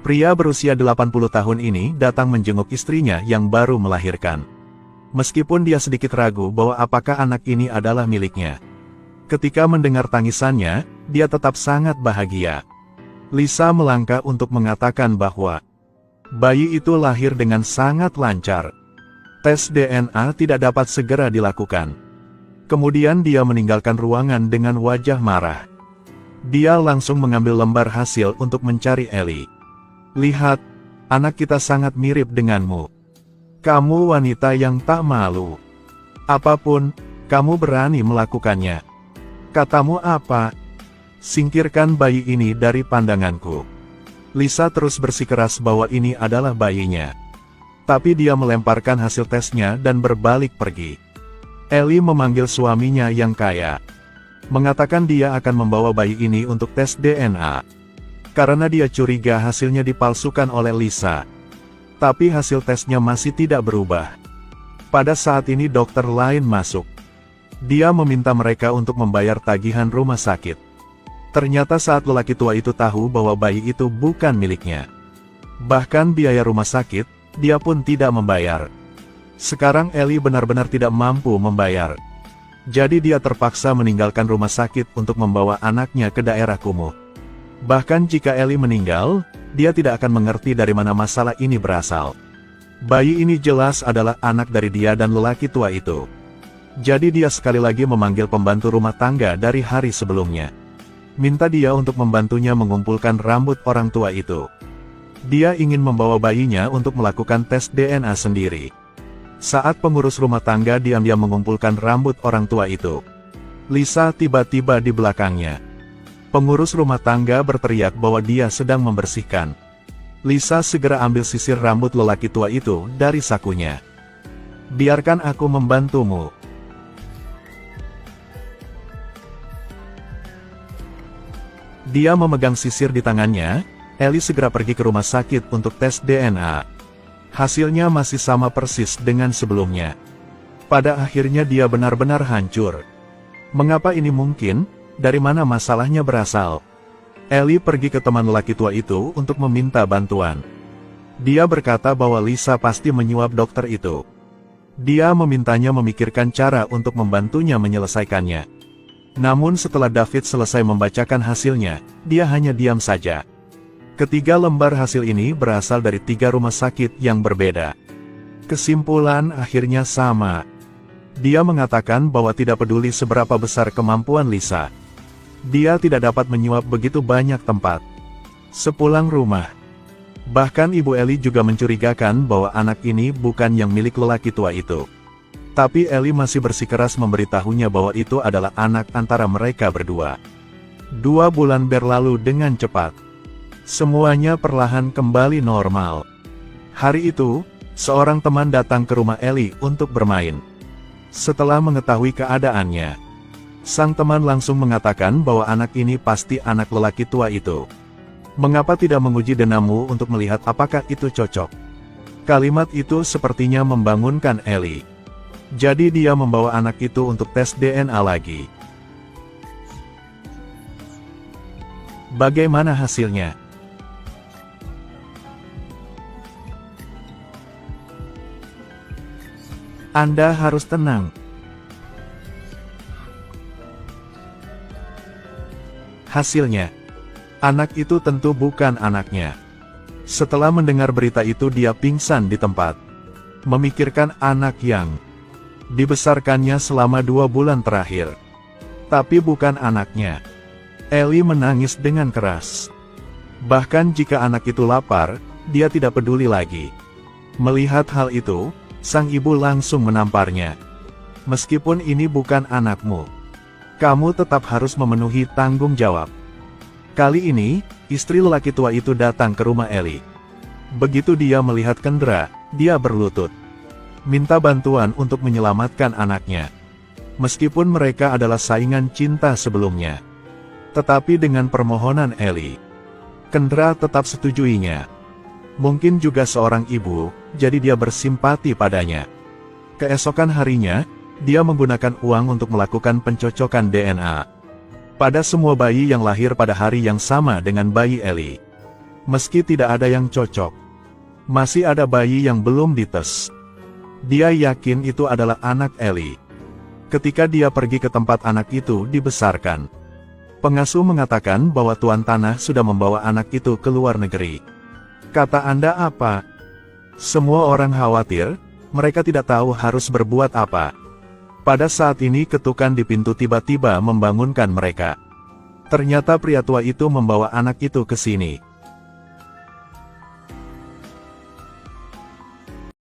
Pria berusia 80 tahun ini datang menjenguk istrinya yang baru melahirkan. Meskipun dia sedikit ragu bahwa apakah anak ini adalah miliknya. Ketika mendengar tangisannya, dia tetap sangat bahagia. Lisa melangkah untuk mengatakan bahwa bayi itu lahir dengan sangat lancar. Tes DNA tidak dapat segera dilakukan. Kemudian dia meninggalkan ruangan dengan wajah marah. Dia langsung mengambil lembar hasil untuk mencari Ellie. Lihat, anak kita sangat mirip denganmu. Kamu wanita yang tak malu. Apapun, kamu berani melakukannya. Katamu apa? Singkirkan bayi ini dari pandanganku. Lisa terus bersikeras bahwa ini adalah bayinya. Tapi dia melemparkan hasil tesnya dan berbalik pergi. Ellie memanggil suaminya yang kaya. Mengatakan dia akan membawa bayi ini untuk tes DNA. Karena dia curiga hasilnya dipalsukan oleh Lisa. Tapi hasil tesnya masih tidak berubah. Pada saat ini dokter lain masuk. Dia meminta mereka untuk membayar tagihan rumah sakit. Ternyata saat lelaki tua itu tahu bahwa bayi itu bukan miliknya. Bahkan biaya rumah sakit, dia pun tidak membayar. Sekarang Ellie benar-benar tidak mampu membayar. Jadi dia terpaksa meninggalkan rumah sakit untuk membawa anaknya ke daerah kumuh. Bahkan jika Ellie meninggal, dia tidak akan mengerti dari mana masalah ini berasal. Bayi ini jelas adalah anak dari dia dan lelaki tua itu. Jadi dia sekali lagi memanggil pembantu rumah tangga dari hari sebelumnya. Minta dia untuk membantunya mengumpulkan rambut orang tua itu. Dia ingin membawa bayinya untuk melakukan tes DNA sendiri. Saat pengurus rumah tangga diam-diam mengumpulkan rambut orang tua itu, Lisa tiba-tiba di belakangnya. Pengurus rumah tangga berteriak bahwa dia sedang membersihkan. Lisa segera ambil sisir rambut lelaki tua itu dari sakunya. Biarkan aku membantumu. Dia memegang sisir di tangannya. Ellie segera pergi ke rumah sakit untuk tes DNA. Hasilnya masih sama persis dengan sebelumnya. Pada akhirnya dia benar-benar hancur. Mengapa ini mungkin? Dari mana masalahnya berasal? Ellie pergi ke teman lelaki tua itu untuk meminta bantuan. Dia berkata bahwa Lisa pasti menyuap dokter itu. Dia memintanya memikirkan cara untuk membantunya menyelesaikannya. Namun setelah David selesai membacakan hasilnya, dia hanya diam saja. Ketiga lembar hasil ini berasal dari 3 rumah sakit yang berbeda. Kesimpulan akhirnya sama. Dia mengatakan bahwa tidak peduli seberapa besar kemampuan Lisa. Dia tidak dapat menyuap begitu banyak tempat. Sepulang rumah, bahkan ibu Ellie juga mencurigakan bahwa anak ini bukan yang milik lelaki tua itu. Tapi Ellie masih bersikeras memberitahunya bahwa itu adalah anak antara mereka berdua. 2 bulan berlalu dengan cepat. Semuanya perlahan kembali normal. Hari itu, seorang teman datang ke rumah Ellie untuk bermain. Setelah mengetahui keadaannya, sang teman langsung mengatakan bahwa anak ini pasti anak lelaki tua itu. Mengapa tidak menguji DNA-mu untuk melihat apakah itu cocok? Kalimat itu sepertinya membangunkan Ellie. Jadi dia membawa anak itu untuk tes DNA lagi. Bagaimana hasilnya? Anda harus tenang. Hasilnya, anak itu tentu bukan anaknya. Setelah mendengar berita itu dia pingsan di tempat. Memikirkan anak yang dibesarkannya selama 2 bulan terakhir. Tapi bukan anaknya. Ellie menangis dengan keras. Bahkan jika anak itu lapar, dia tidak peduli lagi. Melihat hal itu, sang ibu langsung menamparnya. Meskipun ini bukan anakmu, kamu tetap harus memenuhi tanggung jawab. Kali ini, istri lelaki tua itu datang ke rumah Ellie. Begitu dia melihat Kendra, dia berlutut. Minta bantuan untuk menyelamatkan anaknya. Meskipun mereka adalah saingan cinta sebelumnya. Tetapi dengan permohonan Ellie, Kendra tetap setujuinya. Mungkin juga seorang ibu, jadi dia bersimpati padanya. Keesokan harinya, dia menggunakan uang untuk melakukan pencocokan DNA pada semua bayi yang lahir pada hari yang sama dengan bayi Ellie. Meski tidak ada yang cocok, masih ada bayi yang belum dites. Dia yakin itu adalah anak Eli. Ketika dia pergi ke tempat anak itu dibesarkan, pengasuh mengatakan bahwa tuan tanah sudah membawa anak itu ke luar negeri. Kata Anda apa? Semua orang khawatir, mereka tidak tahu harus berbuat apa. Pada saat ini ketukan di pintu tiba-tiba membangunkan mereka. Ternyata pria tua itu membawa anak itu ke sini.